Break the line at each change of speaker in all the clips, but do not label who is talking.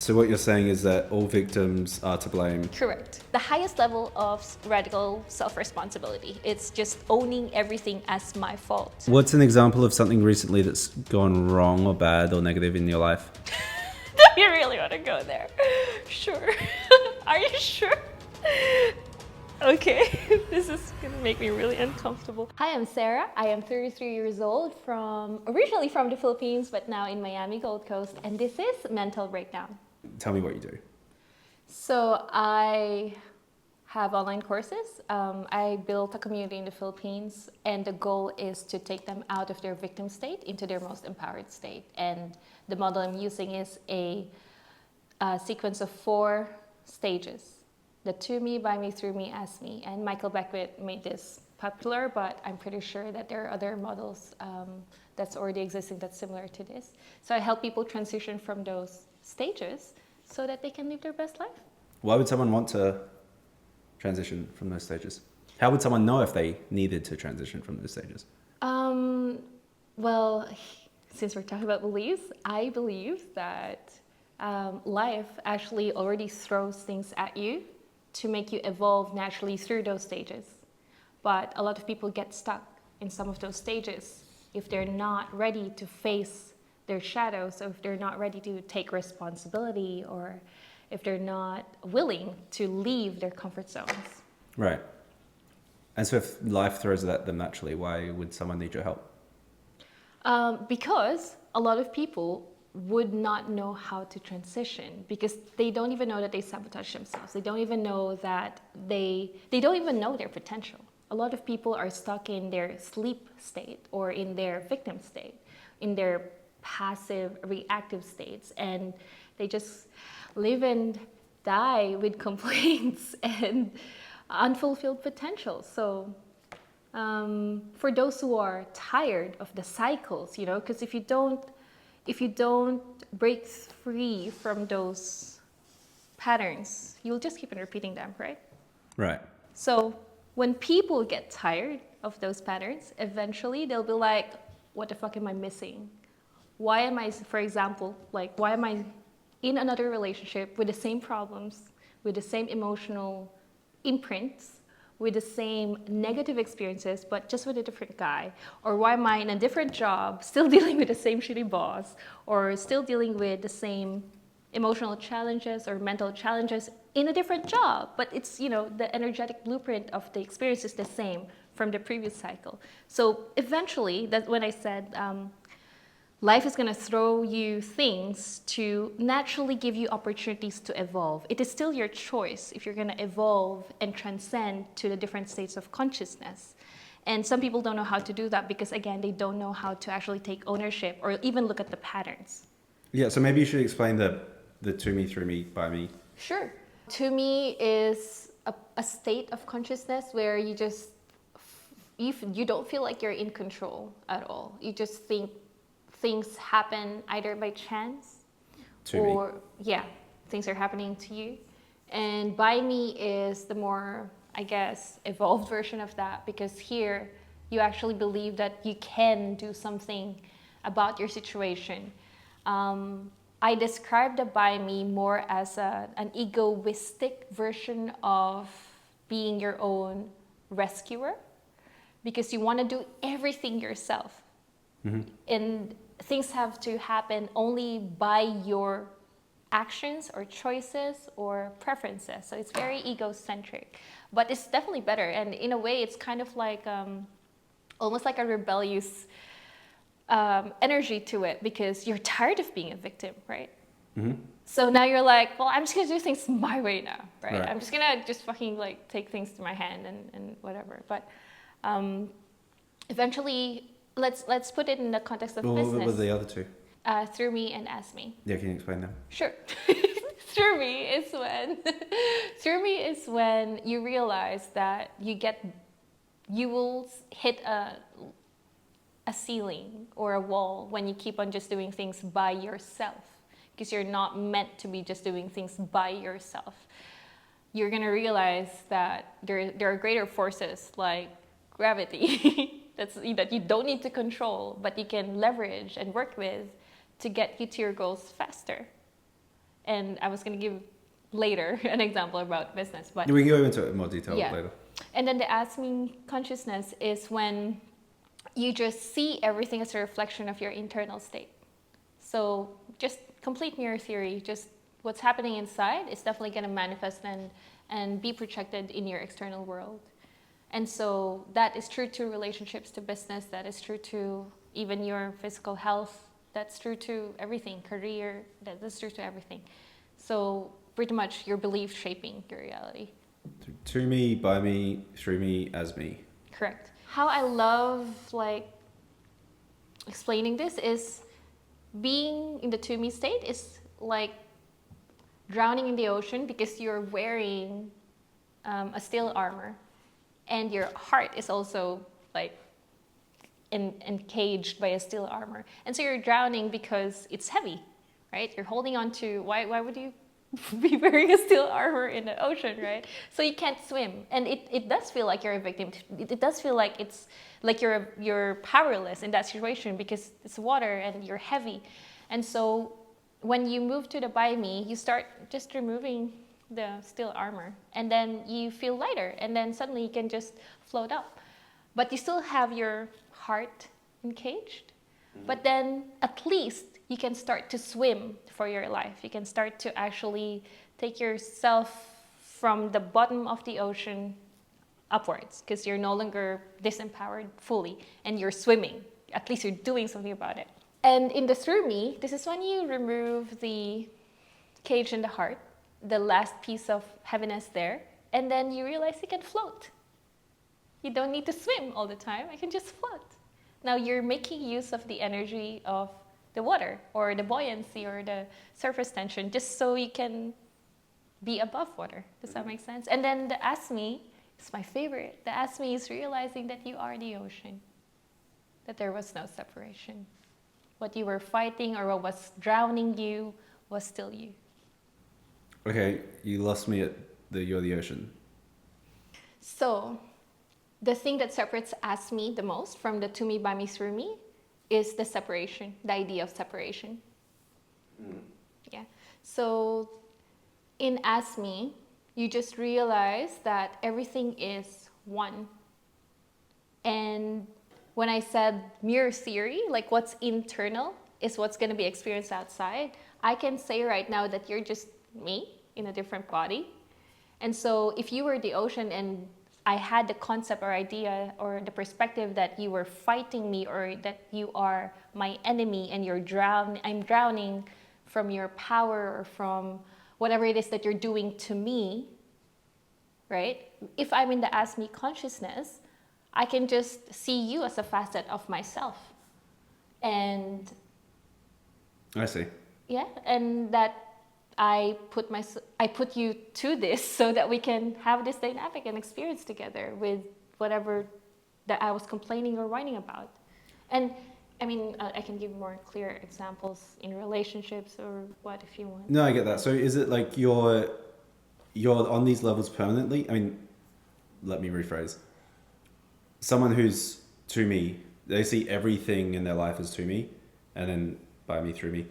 So what you're saying is that all victims are to blame.
Correct. The highest level of radical self-responsibility. It's just owning everything as my fault.
What's an example of something recently that's gone wrong or bad or negative in your life?
You really want to go there? Sure. Are you sure? Okay, this is gonna make me really uncomfortable. Hi, I'm Sarah. I am 33 years old, originally from the Philippines, but now in Miami, Gold Coast, and this is Mental Breakdown.
Tell me what you do.
So I have online courses. I built a community in the Philippines, and the goal is to take them out of their victim state into their most empowered state. And the model I'm using is a sequence of 4 stages. The To Me, By Me, Through Me, As Me. And Michael Beckwith made this popular, but I'm pretty sure that there are other models that's already existing that's similar to this. So I help people transition from those stages so that they can live their best life.
Why would someone want to transition from those stages? How would someone know if they needed to transition from those stages?
Well, since we're talking about beliefs, I believe that life actually already throws things at you to make you evolve naturally through those stages. But a lot of people get stuck in some of those stages if they're not ready to face their shadows, or if they're not ready to take responsibility, or if they're not willing to leave their comfort zones.
Right. And so if life throws it at them naturally, why would someone need your help?
Because a lot of people would not know how to transition, because they don't even know that they sabotage themselves. They don't even know that they don't even know their potential. A lot of people are stuck in their sleep state or in their victim state, in their passive reactive states, and they just live and die with complaints and unfulfilled potential. So for those who are tired of the cycles, because if you don't break free from those patterns, you'll just keep on repeating them, right?
Right.
So when people get tired of those patterns, eventually they'll be like, what the fuck am I missing? Why am I, for example, why am I in another relationship with the same problems, with the same emotional imprints, with the same negative experiences, but just with a different guy? Or why am I in a different job, still dealing with the same shitty boss, or still dealing with the same emotional challenges or mental challenges in a different job? But it's, the energetic blueprint of the experience is the same from the previous cycle. So eventually, that's when I said, life is going to throw you things to naturally give you opportunities to evolve. It is still your choice if you're going to evolve and transcend to the different states of consciousness. And some people don't know how to do that because, again, they don't know how to actually take ownership or even look at the patterns.
Yeah, so maybe you should explain the To Me, Through Me, By Me.
Sure. To Me is a state of consciousness where you don't feel like you're in control at all. You just think things happen either by chance or things are happening to you. And By Me is the more, I guess, evolved version of that, because here you actually believe that you can do something about your situation. I describe the By Me more as an egoistic version of being your own rescuer, because you want to do everything yourself. Mm-hmm. And things have to happen only by your actions or choices or preferences. So it's very egocentric, but it's definitely better. And in a way, it's kind of like almost like a rebellious energy to it, because you're tired of being a victim, right? Mm-hmm. So now you're like, well, I'm just gonna do things my way now, right? I'm just gonna fucking take things to my hand and whatever. But eventually, let's put it in the context of business.
What were the other two?
Through Me and As Me.
Yeah, can you explain them?
Sure. Through Me is when you realize that you will hit a ceiling or a wall when you keep on just doing things by yourself, because you're not meant to be just doing things by yourself. You're gonna realize that there are greater forces like gravity that you don't need to control, but you can leverage and work with to get you to your goals faster. And I was going to give later an example about business, but
We can go into it in more detail
yeah.
later.
And then the ask me consciousness is when you just see everything as a reflection of your internal state. So just complete mirror theory, just what's happening inside is definitely going to manifest and be projected in your external world. And so that is true to relationships, to business, that is true to even your physical health, that's true to everything, career, that's true to everything. So pretty much your belief shaping your reality.
To me, by me, through me, as me.
Correct. How I love like explaining this is being in the to me state is like drowning in the ocean because you're wearing a steel armor, and your heart is also like encaged by a steel armor, and so you're drowning because it's heavy, right? You're holding on to why would you be wearing a steel armor in the ocean, right? So you can't swim, and it does feel like you're a victim. It does feel like it's like you're powerless in that situation because it's water and you're heavy. And so when you move to the by me, you start just removing the steel armor, and then you feel lighter, and then suddenly you can just float up. But you still have your heart encaged, but then at least you can start to swim for your life. You can start to actually take yourself from the bottom of the ocean upwards because you're no longer disempowered fully and you're swimming. At least you're doing something about it. And in the through me, this is when you remove the cage in the heart, the last piece of heaviness there, and then you realize you can float. You don't need to swim all the time. I can just float. Now you're making use of the energy of the water or the buoyancy or the surface tension just so you can be above water. Does that make sense? And then the ask me is my favorite. The ask me is realizing that you are the ocean, that there was no separation. What you were fighting or what was drowning you was still you.
Okay, you lost me at you're the ocean.
So the thing that separates ask me the most from the to me, by me, through me is the separation, the idea of separation. Yeah. So in ask me, you just realize that everything is one. And when I said mirror theory, like what's internal is what's going to be experienced outside, I can say right now that you're just me in a different body. And so if you were the ocean and I had the concept or idea or the perspective that you were fighting me or that you are my enemy and I'm drowning from your power or from whatever it is that you're doing to me, right? If I'm in the ask me consciousness, I can just see you as a facet of myself. And
I see.
yeah, and that I put you to this so that we can have this dynamic and experience together with whatever that I was complaining or whining about. And I mean, I can give more clear examples in relationships or what if you want.
No, I get that. So is it like you're on these levels permanently? I mean, let me rephrase. Someone who's to me, they see everything in their life as to me, and then by me, through me.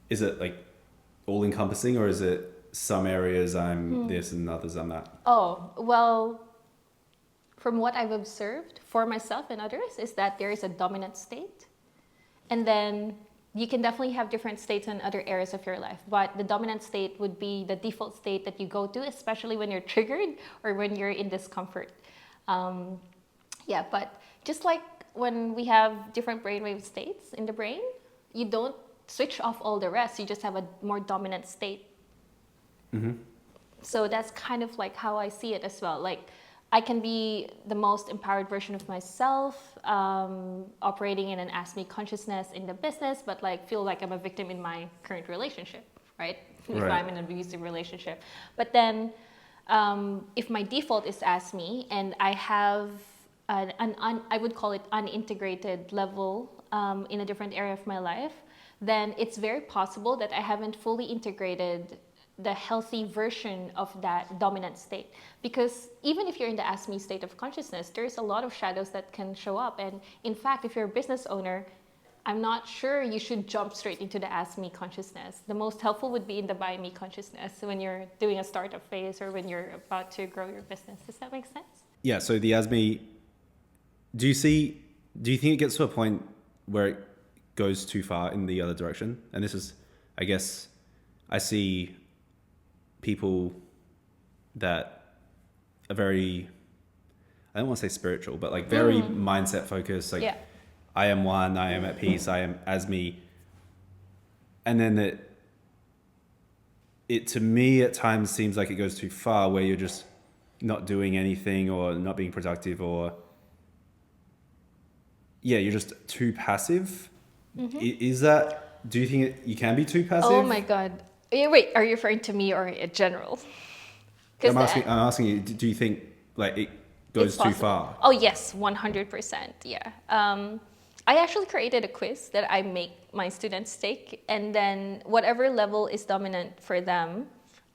Is it like all encompassing, or is it some areas I'm this and others I'm that?
Oh, well, from what I've observed for myself and others is that there is a dominant state. And then you can definitely have different states in other areas of your life. But the dominant state would be the default state that you go to, especially when you're triggered or when you're in discomfort. Yeah, but just like when we have different brainwave states in the brain, you don't switch off all the rest. You just have a more dominant state.
Mm-hmm.
So that's kind of like how I see it as well. Like I can be the most empowered version of myself, operating in an ask me consciousness in the business, but like feel like I'm a victim in my current relationship, right? If I'm in an abusive relationship. But then if my default is ask me and I have I would call it unintegrated level in a different area of my life, then it's very possible that I haven't fully integrated the healthy version of that dominant state. Because even if you're in the ask me state of consciousness, there's a lot of shadows that can show up. And in fact, if you're a business owner, I'm not sure you should jump straight into the ask me consciousness. The most helpful would be in the buy me consciousness when you're doing a startup phase or when you're about to grow your business. Does that make sense?
Yeah. So the ASME, do you think it gets to a point where it goes too far in the other direction? And this is, I guess, I see people that are very, I don't want to say spiritual, but like very mindset focused. Like,
Yeah.
I am one, I am at peace, I am as me. And then it to me at times seems like it goes too far where you're just not doing anything or not being productive or you're just too passive. Is that, do you think you can be too passive?
Oh my God. Wait, are you referring to me or in general?
I'm asking you, do you think like it goes too far?
Oh yes, 100%. Yeah. I actually created a quiz that I make my students take, and then whatever level is dominant for them,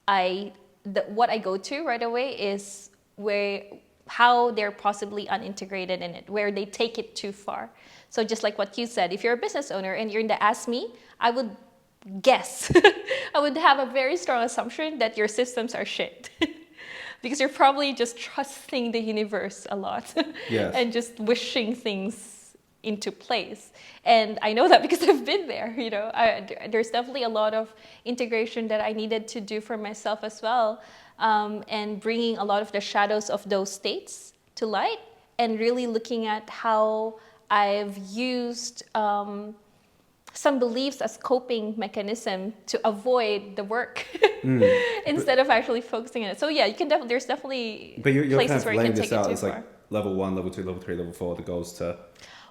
what I go to right away is how they're possibly unintegrated in it, where they take it too far. So just like what you said, if you're a business owner and you're in the Ask Me, I would guess, I would have a very strong assumption that your systems are shit. Because you're probably just trusting the universe a lot.
Yes.
And just wishing things into place. And I know that because I've been there, there's definitely a lot of integration that I needed to do for myself as well. And bringing a lot of the shadows of those states to light and really looking at how I've used some beliefs as coping mechanism to avoid the work instead of actually focusing on it. So yeah, you can there's definitely
but you're
places
kind of
where you can
laying
take
this
it
out
too
as
far.
like level 1, level 2, level 3, level 4. The goal is to.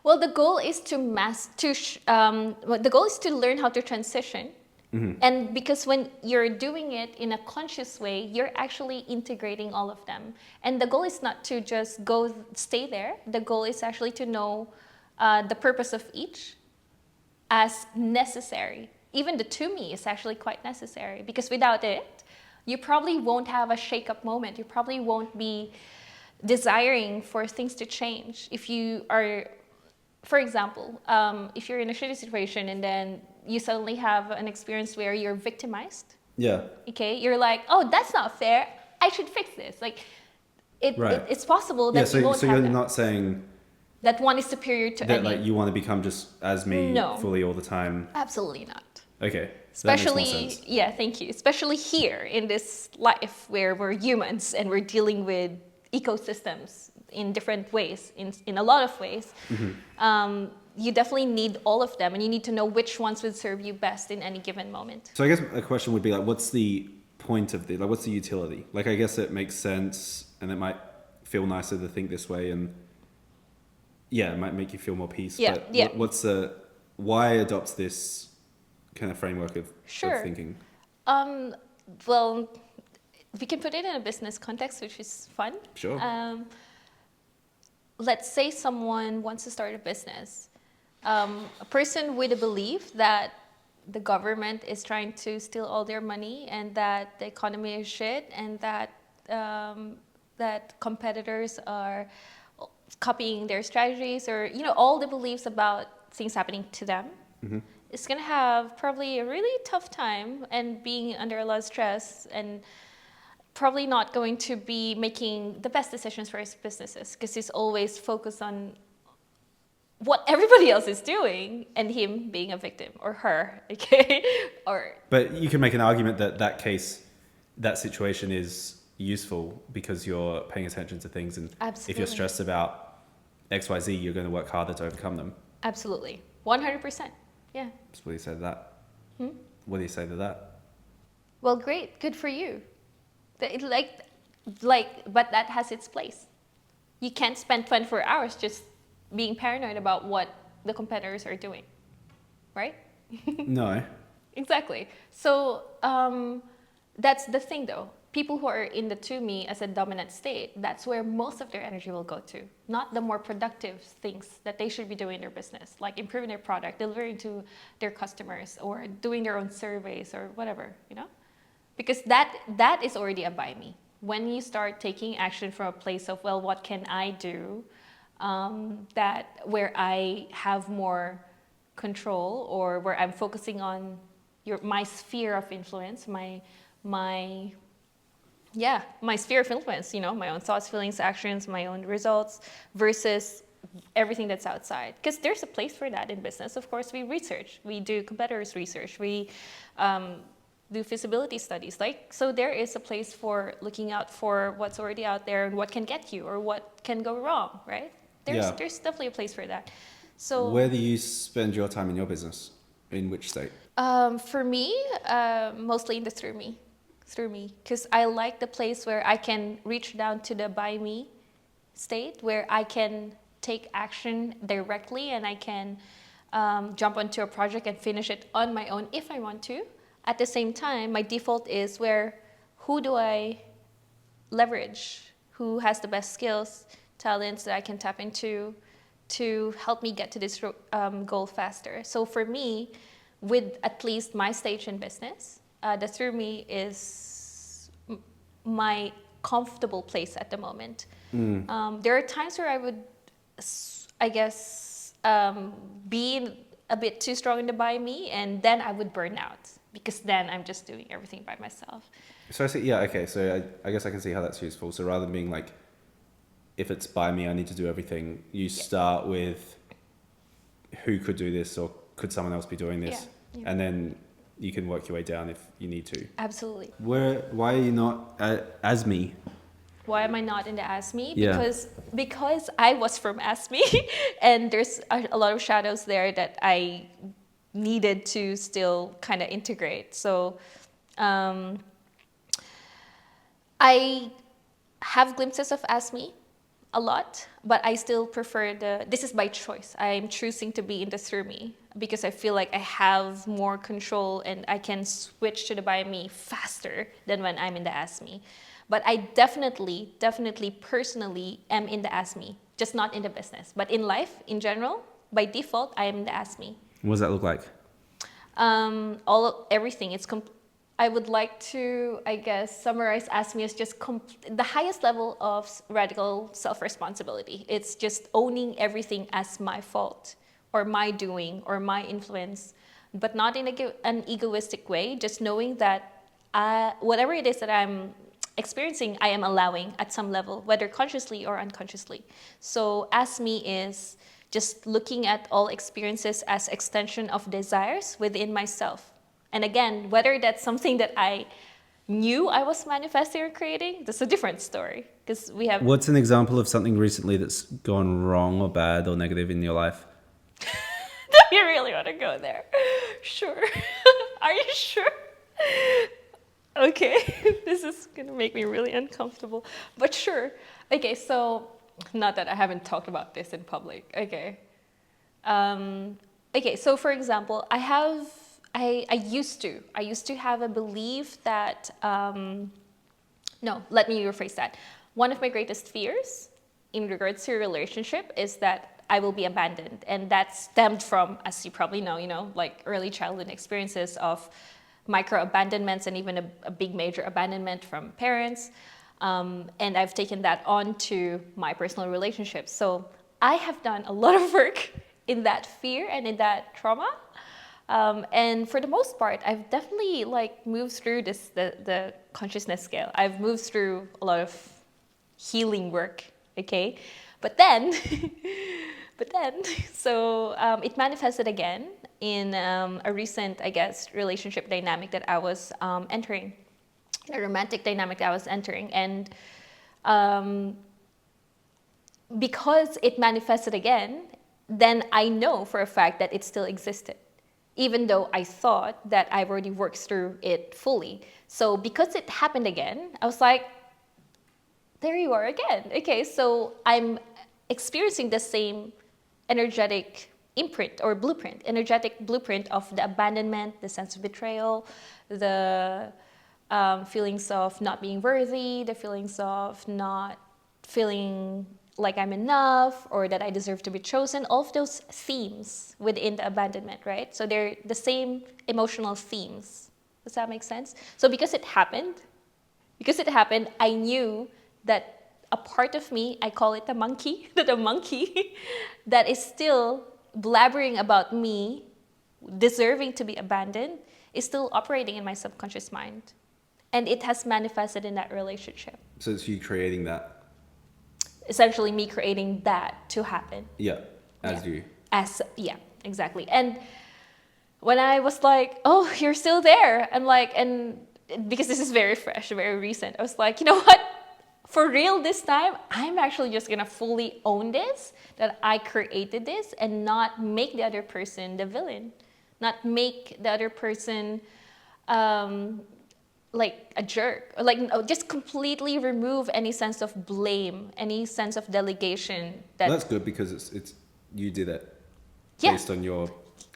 Well, the goal is the goal is to learn how to transition. And because when you're doing it in a conscious way, you're actually integrating all of them. And the goal is not to just stay there. The goal is actually to know the purpose of each as necessary. Even the to me is actually quite necessary, because without it, you probably won't have a shake-up moment. You probably won't be desiring for things to change. If you are, for example, if you're in a shitty situation and then you suddenly have an experience where you're victimized.
Yeah.
Okay, you're like, oh, that's not fair. I should fix this. Like, it's possible that you won't
so
have
you're
that.
not saying
That one is superior to
that
any.
like you want to become just as me
No.
fully all the time.
Absolutely not.
Okay.
Especially,
that makes more sense.
yeah, thank you. Especially here in this life where we're humans and we're dealing with ecosystems in different ways, in a lot of ways. You definitely need all of them, and you need to know which ones would serve you best in any given moment.
So I guess a question would be like, what's the point of the, like, what's the utility? Like, I guess it makes sense, and it might feel nicer to think this way, and yeah, it might make you feel more peace.
Yeah,
but
yeah.
Why adopt this kind of framework of thinking?
Well, we can put it in a business context, which is fun.
Sure.
Let's say someone wants to start a business. A person with a belief that the government is trying to steal all their money and that the economy is shit and that that competitors are copying their strategies, or all the beliefs about things happening to them. It's going to have probably a really tough time and being under a lot of stress, and probably not going to be making the best decisions for his businesses because he's always focused on what everybody else is doing and him being a victim, or her, okay?
But you can make an argument that situation is useful because you're paying attention to things, and
Absolutely.
if you're stressed about XYZ, you're going to work harder to overcome them.
Absolutely. 100%. Yeah.
So what do you say to that? What do you say to that?
Well, great. Good for you. But that has its place. You can't spend 24 hours just being paranoid about what the competitors are doing, right?
No.
Exactly. So that's the thing, though. People who are in the to me as a dominant state, that's where most of their energy will go to, not the more productive things that they should be doing in their business, like improving their product, delivering to their customers, or doing their own surveys or whatever, because that is already a by me. When you start taking action from a place of, well, what can I do where I have more control, or where I'm focusing on my sphere of influence, my sphere of influence, my own thoughts, feelings, actions, my own results, versus everything that's outside. Because there's a place for that in business. Of course, we research, we do competitors research, we do feasibility studies. So there is a place for looking out for what's already out there and what can get you or what can go wrong, right? There's definitely a place for that. So
where do you spend your time in your business? In which state?
For me, mostly in the through me, because I like the place where I can reach down to the by me state, where I can take action directly and I can jump onto a project and finish it on my own if I want to. At the same time, my default is who do I leverage? Who has the best skills, talents that I can tap into to help me get to this goal faster? So for me, with at least my stage in business, the through me is my comfortable place at the moment. There are times where I would, I guess, be a bit too strong in the by me, and then I would burn out because then I'm just doing everything by myself.
So I see, yeah, okay. So I guess I can see how that's useful. So rather than being like, if it's by me, I need to do everything, you start with who could do this or could someone else be doing this? Yeah. And then you can work your way down if you need to.
Absolutely.
Why are you not as me?
Why am I not in the ASME?
Yeah.
Because I was from ASME and there's a lot of shadows there that I needed to still kind of integrate. So I have glimpses of ASME a lot, but I still prefer this is by choice. I'm choosing to be in the through me because I feel like I have more control and I can switch to the by me faster than when I'm in the ASME. But I definitely, personally am in the ASME, just not in the business. But in life, in general, by default, I am in the ASME.
What does that look like?
Everything. I would like to, I guess, summarize ASME as just the highest level of radical self-responsibility. It's just owning everything as my fault or my doing or my influence, but not in an egoistic way, just knowing that whatever it is that I'm experiencing, I am allowing at some level, whether consciously or unconsciously. So ASME is just looking at all experiences as extension of desires within myself. And again, whether that's something that I knew I was manifesting or creating, that's a different story. Because we have.
What's an example of something recently that's gone wrong or bad or negative in your life?
You really want to go there? Sure. Are you sure? Okay, this is going to make me really uncomfortable, but sure. Okay, so not that I haven't talked about this in public. Okay. Okay, so for example, I used to have a belief that, no, let me rephrase that. One of my greatest fears in regards to a relationship is that I will be abandoned. And that stemmed from, as you probably know, like early childhood experiences of micro abandonments and even a big major abandonment from parents. And I've taken that on to my personal relationships. So I have done a lot of work in that fear and in that trauma. And for the most part, I've definitely moved through the consciousness scale. I've moved through a lot of healing work, okay? But then, so it manifested again in a recent, I guess, relationship dynamic that I was entering, a romantic dynamic that I was entering. And because it manifested again, then I know for a fact that it still existed, even though I thought that I've already worked through it fully. So because it happened again, I was like, there you are again. Okay, so I'm experiencing the same energetic imprint or blueprint, energetic blueprint of the abandonment, the sense of betrayal, the feelings of not being worthy, the feelings of not feeling like I'm enough or that I deserve to be chosen, all of those themes within the abandonment, right? So they're the same emotional themes. Does that make sense? So because it happened, I knew that a part of me, I call it the monkey, that is still blabbering about me deserving to be abandoned is still operating in my subconscious mind. And it has manifested in that relationship.
So it's you creating that.
Essentially me creating that to happen.
Yeah, as you.
Yeah, exactly. And when I was like, oh, you're still there. And because this is very fresh, very recent, I was like, you know what? For real this time, I'm actually just going to fully own this, that I created this, and not make the other person the villain. Not make the other person like a jerk. Like, just completely remove any sense of blame, any sense of delegation.
That's good because it's you did it based on your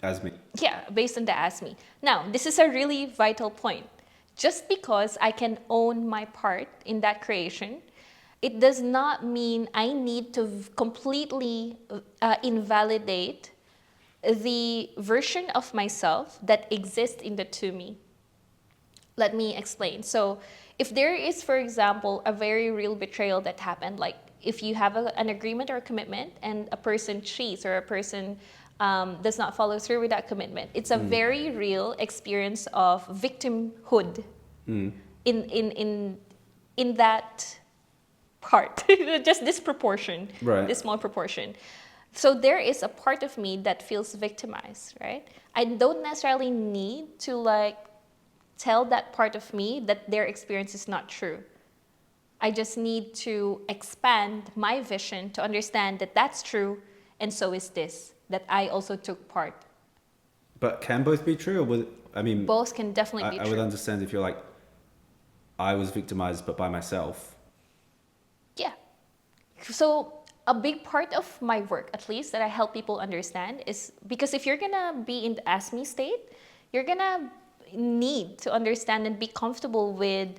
ASME.
Yeah, based on the ASME. Now, this is a really vital point. Just because I can own my part in that creation, it does not mean I need to completely invalidate the version of myself that exists in the to me. Let me explain. So if there is, for example, a very real betrayal that happened, like if you have an agreement or a commitment and a person cheats or a person does not follow through with that commitment, it's a very real experience of victimhood in that part, just this proportion, this small proportion. So there is a part of me that feels victimized, right? I don't necessarily need to like tell that part of me that their experience is not true. I just need to expand my vision to understand that that's true, and so is this, that I also took part.
But can both be true? Or would, I mean,
both can definitely be true.
I would understand if you're like, I was victimized, but by myself.
Yeah. So a big part of my work, at least, that I help people understand is because if you're going to be in the ASME state, you're going to need to understand and be comfortable with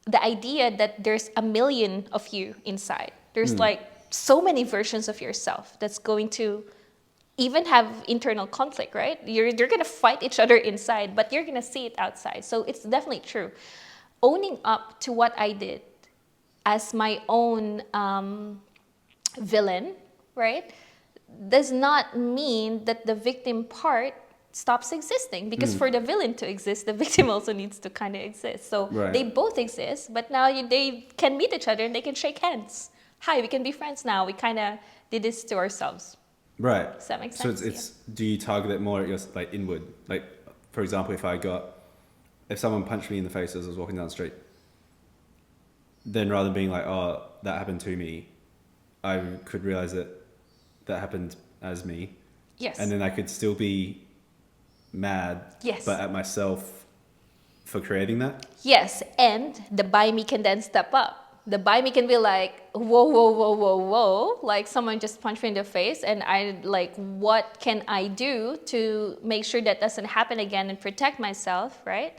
the idea that there's a million of you inside. There's like so many versions of yourself that's going to even have internal conflict, right? You're going to fight each other inside, but you're going to see it outside. So it's definitely true. Owning up to what I did as my own villain, right, does not mean that the victim part stops existing, because for the villain to exist, the victim also needs to kind of exist. So they both exist, but now they can meet each other and they can shake hands. Hi, we can be friends now. We kind of did this to ourselves.
Right.
Does that make sense?
So it's do you target it more at your like inward? Like, for example, if someone punched me in the face as I was walking down the street, then rather than being like, oh, that happened to me, I could realize that happened as me.
Yes.
And then I could still be mad, but at myself for creating that. Yes,
and the by me can then step up. The by me can be like, whoa, whoa, whoa, whoa, whoa. Like someone just punched me in the face, and I like, what can I do to make sure that doesn't happen again and protect myself, right?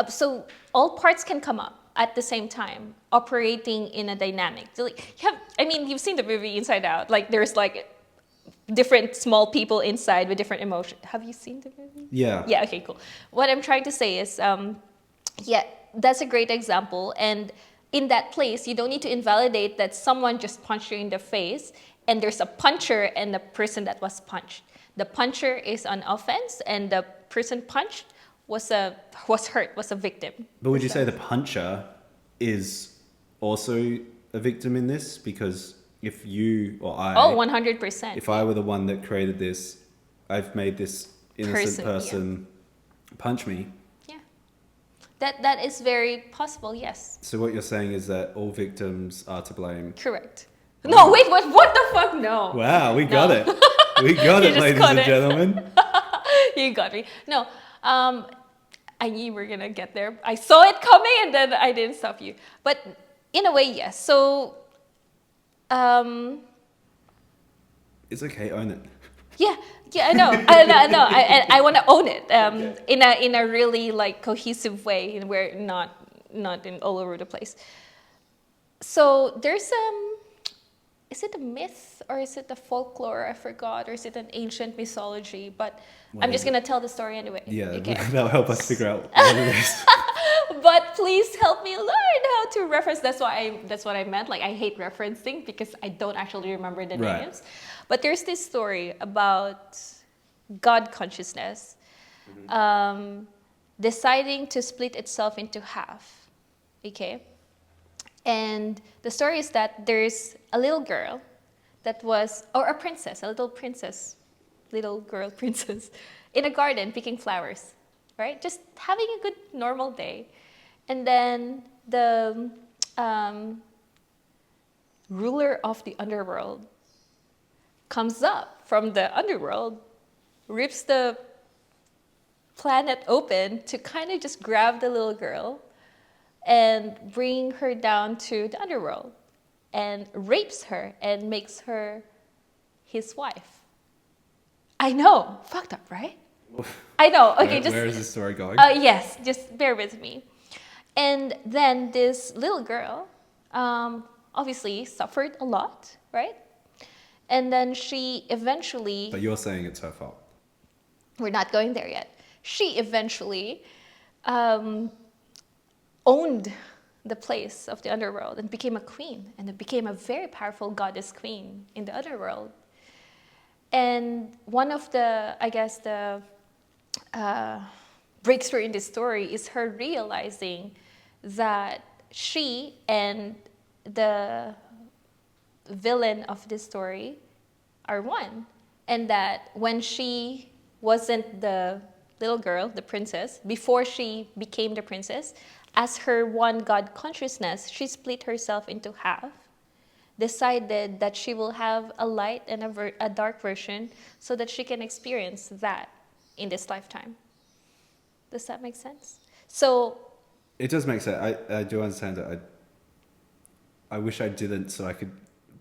So all parts can come up at the same time, operating in a dynamic. So like, you've seen the movie Inside Out. Like there's like different small people inside with different emotions. Have you seen the movie?
Yeah.
Yeah, okay, cool. What I'm trying to say is, that's a great example. And in that place, you don't need to invalidate that someone just punched you in the face and there's a puncher and the person that was punched. The puncher is on offense and the person punched was hurt, was a victim.
But would you say the puncher is also a victim in this? Because if you or I...
Oh, 100%.
If I were the one that created this, I've made this innocent person punch me.
Yeah. That is very possible, yes.
So what you're saying is that all victims are to blame.
Correct. No, wait, what the fuck? No.
Wow, we got it. We got it, ladies and gentlemen.
You got me. No, I knew you were going to get there. I saw it coming and then I didn't stop you. But in a way, yes. So...
it's okay, own it.
Yeah, I know. I want to own it in a really like cohesive way, where not in all over the place. So there's is it a myth or is it a folklore? I forgot, or is it an ancient mythology? But I'm just gonna tell the story anyway.
Yeah, okay. That'll help us figure out what it is.
But please help me learn how to reference. That's what I meant. Like I hate referencing because I don't actually remember the names. But there's this story about God consciousness, deciding to split itself into half. Okay? And the story is that there's a little girl that was, or a princess, a little princess, little girl princess, in a garden picking flowers, right? Just having a good normal day. And then the ruler of the underworld comes up from the underworld, rips the planet open to kind of just grab the little girl and bring her down to the underworld and rapes her and makes her his wife. I know, fucked up, right? I know. Okay,
where is this story going?
Yes, just bear with me. And then this little girl, obviously suffered a lot, right? And then she eventually.
But you're saying it's her fault.
We're not going there yet. She eventually owned the place of the underworld and became a queen, and it became a very powerful goddess queen in the underworld. And one of the, I guess, the breakthrough in this story is her realizing that she and the villain of this story are one, and that when she wasn't the little girl, the princess, before she became the princess, as her one God consciousness, she split herself into half, decided that she will have a light and a dark version so that she can experience that in this lifetime. Does that make sense? So
it does make sense. I do understand that. I wish I didn't, so I could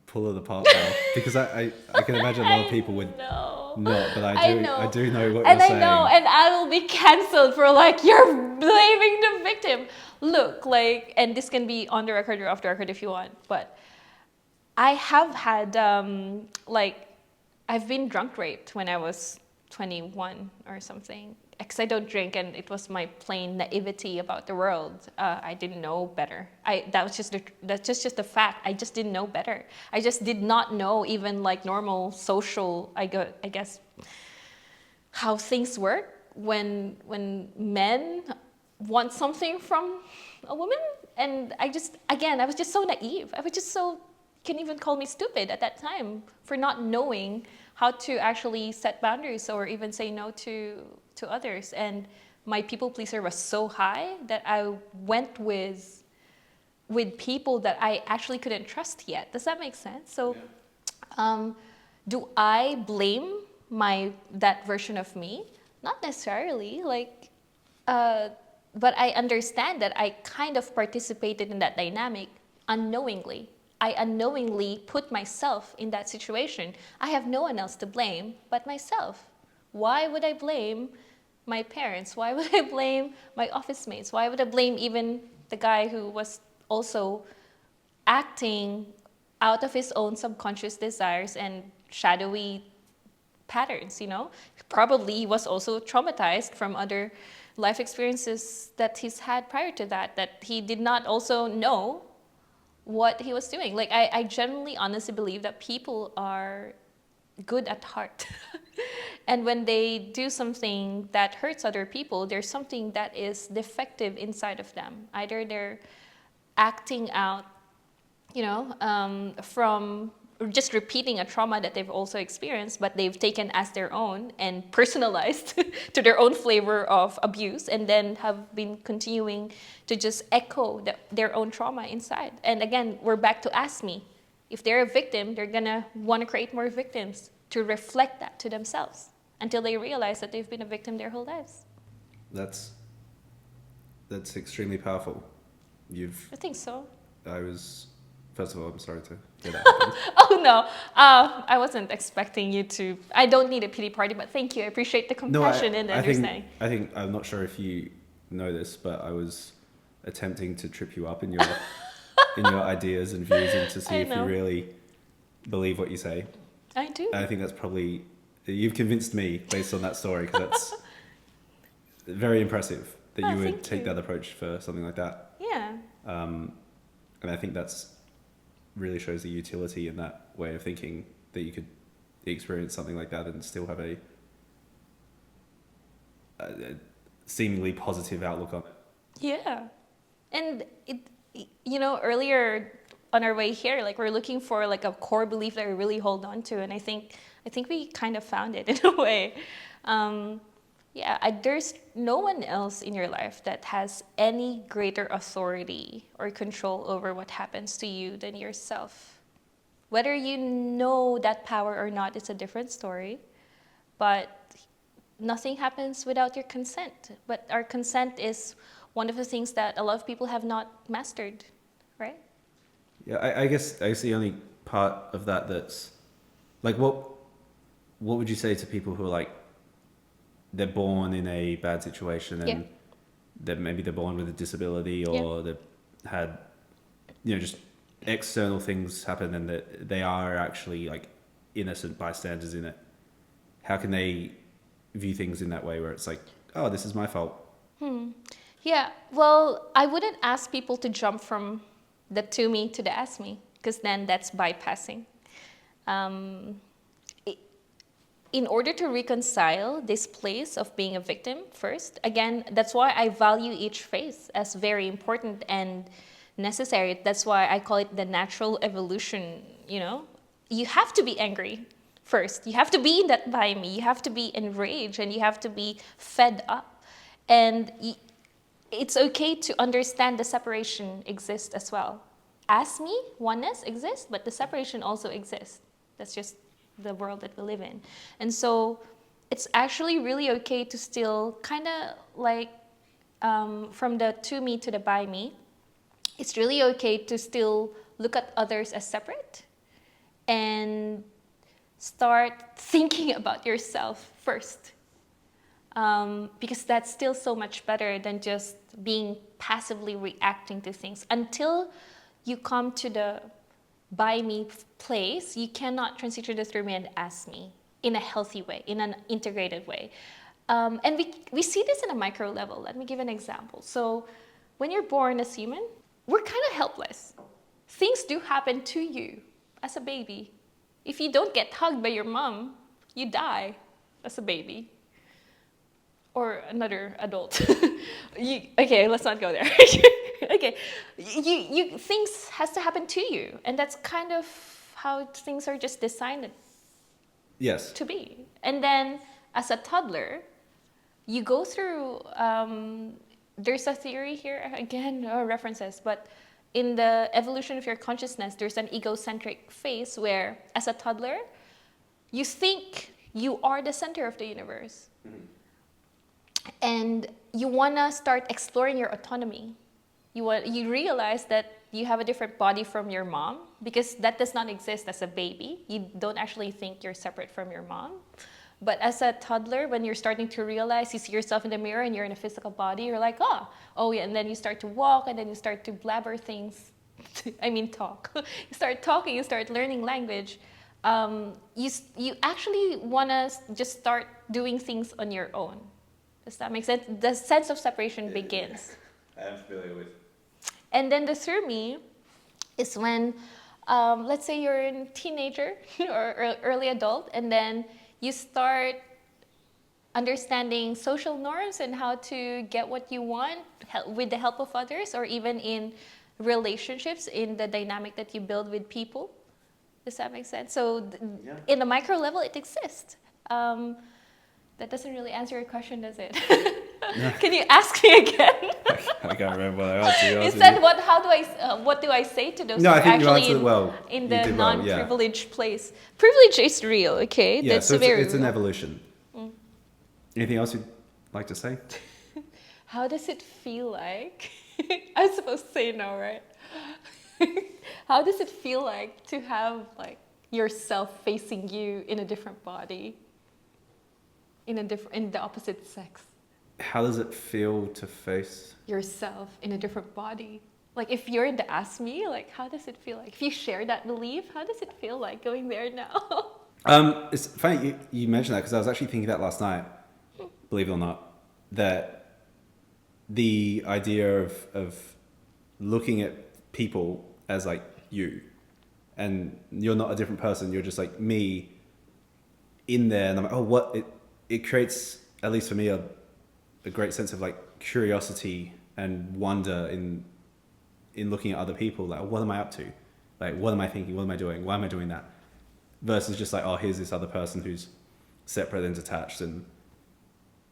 pull it apart more, because I can imagine a lot of people would not, but I do know what you're saying.
And I know, and I will be cancelled for like, you're blaming the victim. Look, like, and this can be on the record or off the record if you want, but I have had, I've been drunk raped when I was 21 or something. Because I don't drink, and it was my plain naivety about the world. I didn't know better. That's just the fact. I just didn't know better. I just did not know even like normal social, I guess, how things work when men want something from a woman. And I was just so naive. I was just so, you can even call me stupid at that time for not knowing how to actually set boundaries or even say no to others. And my people pleaser was so high that I went with people that I actually couldn't trust yet. Does that make sense? So do I blame that version of me? Not necessarily, but I understand that I kind of participated in that dynamic unknowingly. I unknowingly put myself in that situation. I have no one else to blame but myself. Why would I blame my parents? Why would I blame my office mates? Why would I blame even the guy who was also acting out of his own subconscious desires and shadowy patterns, Probably he was also traumatized from other life experiences that he's had prior to that he did not also know what he was doing. Like, I genuinely, honestly believe that people are good at heart. And when they do something that hurts other people, there's something that is defective inside of them. Either they're acting out, from just repeating a trauma that they've also experienced, but they've taken as their own and personalized to their own flavor of abuse, and then have been continuing to just echo their own trauma inside. And again, we're back to ask me. If they're a victim, they're gonna want to create more victims to reflect that to themselves until they realize that they've been a victim their whole lives.
That's extremely powerful.
I think so.
First of all, I'm sorry to hear that happened.
Oh no, I wasn't expecting you to. I don't need a pity party, but thank you. I appreciate the compassion and understanding.
I think I'm not sure if you know this, but I was attempting to trip you up in your ideas and views, and to see if you really believe what you say.
I do.
And I think that's probably, you've convinced me based on that story, because that's very impressive that you would take that approach for something like that.
Yeah.
And I think that's really shows the utility in that way of thinking, that you could experience something like that and still have a seemingly positive outlook on it.
Yeah. And earlier on our way here, like we're looking for like a core belief that we really hold on to, and I think we kind of found it in a way. There's no one else in your life that has any greater authority or control over what happens to you than yourself. Whether you know that power or not is a different story, but nothing happens without your consent. But our consent is one of the things that a lot of people have not mastered, right?
Yeah, I guess the only part of that that's like what would you say to people who are like they're born in a bad situation and maybe they're born with a disability or they've had just external things happen and that they are actually like innocent bystanders in it. How can they view things in that way where it's like, oh, this is my fault?
Yeah, well, I wouldn't ask people to jump from the to me to the ask me, because then that's bypassing. In order to reconcile this place of being a victim first, again, that's why I value each phase as very important and necessary. That's why I call it the natural evolution, You have to be angry first. You have to be in that by me. You have to be enraged and you have to be fed up. And it's okay to understand the separation exists as well. As me, oneness exists, but the separation also exists. That's just the world that we live in. And so it's actually really okay to still kind of like from the to me to the by me, it's really okay to still look at others as separate and start thinking about yourself first. Because that's still so much better than just being passively reacting to things. Until you come to the by me place, you cannot transition the through me and ask me in a healthy way, in an integrated way. And we see this in a micro level. Let me give an example. So when you're born as human, we're kind of helpless. Things do happen to you as a baby. If you don't get hugged by your mom, you die as a baby. Or another adult. Okay, let's not go there. Okay, things has to happen to you, and that's kind of how things are just designed.
Yes.
To be, and then as a toddler, you go through. There's a theory here again, references, but in the evolution of your consciousness, there's an egocentric phase where, as a toddler, you think you are the center of the universe. Mm-hmm. And you want to start exploring your autonomy. You realize that you have a different body from your mom, because that does not exist as a baby. You don't actually think you're separate from your mom. But as a toddler, when you're starting to realize, you see yourself in the mirror and you're in a physical body, you're like, oh yeah, and then you start to walk and then you start to blabber things. I mean, talk. You start talking, you start learning language. You actually want to just start doing things on your own. Does that make sense? The sense of separation begins.
I am familiar with.
And then the through me is when, let's say you're a teenager or early adult, and then you start understanding social norms and how to get what you want with the help of others, or even in relationships, in the dynamic that you build with people. Does that make sense? So in the micro level, it exists. That doesn't really answer your question, does it? Can you ask me again?
I can't remember what I asked you.
You said what do I say to those
no,
who
I
are
think
actually
you answered well.
In the non-privileged place? Privilege is real, okay?
Yeah,
that's
so it's
real.
an evolution. Anything else you'd like to say?
How does it feel like? I'm supposed to say no, right? How does it feel like to have like yourself facing you in a different body? In the opposite sex.
How does it feel to face
yourself in a different body? Like if you're in the ask me, like how does it feel like? If you share that belief, how does it feel like going there now?
It's funny you mentioned that, because I was actually thinking that last night, believe it or not, that the idea of looking at people as like you, and you're not a different person, you're just like me in there, and I'm like, oh, what it creates, at least for me, a great sense of like curiosity and wonder in looking at other people. Like, what am I up to? Like, what am I thinking? What am I doing? Why am I doing that? Versus just like, oh, here's this other person who's separate and detached. And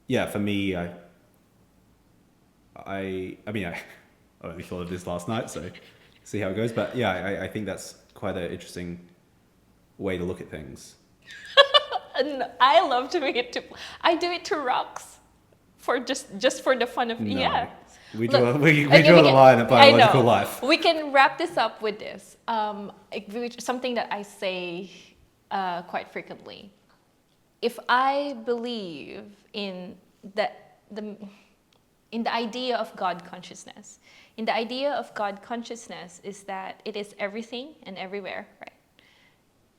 yeah, for me, I mean, I only thought of this last night, so see how it goes. But yeah, I think that's quite an interesting way to look at things.
And I love doing it I do it to rocks for just for the fun of
No.
Yeah.
We
Look,
draw, we
okay,
draw
we
the
can-
line at
I
biological
know.
life.
We can wrap this up with this. Something that I say quite frequently. If I believe in the idea of God consciousness, in the idea of God consciousness is that it is everything and everywhere, right?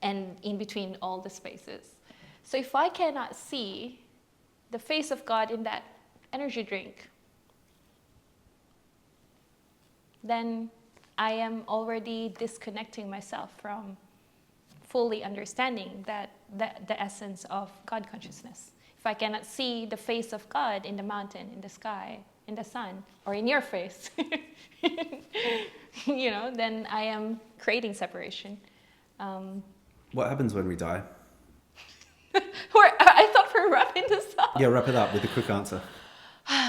And in between all the spaces. So if I cannot see the face of God in that energy drink, then I am already disconnecting myself from fully understanding the essence of God consciousness. If I cannot see the face of God in the mountain, in the sky, in the sun, or in your face, then I am creating separation.
What happens when we die?
I thought we were wrapping this up.
Yeah, wrap it up with a quick answer.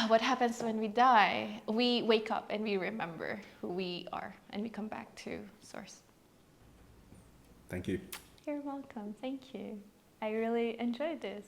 What happens when we die? We wake up and we remember who we are, and we come back to source.
Thank you.
You're welcome. Thank you. I really enjoyed this.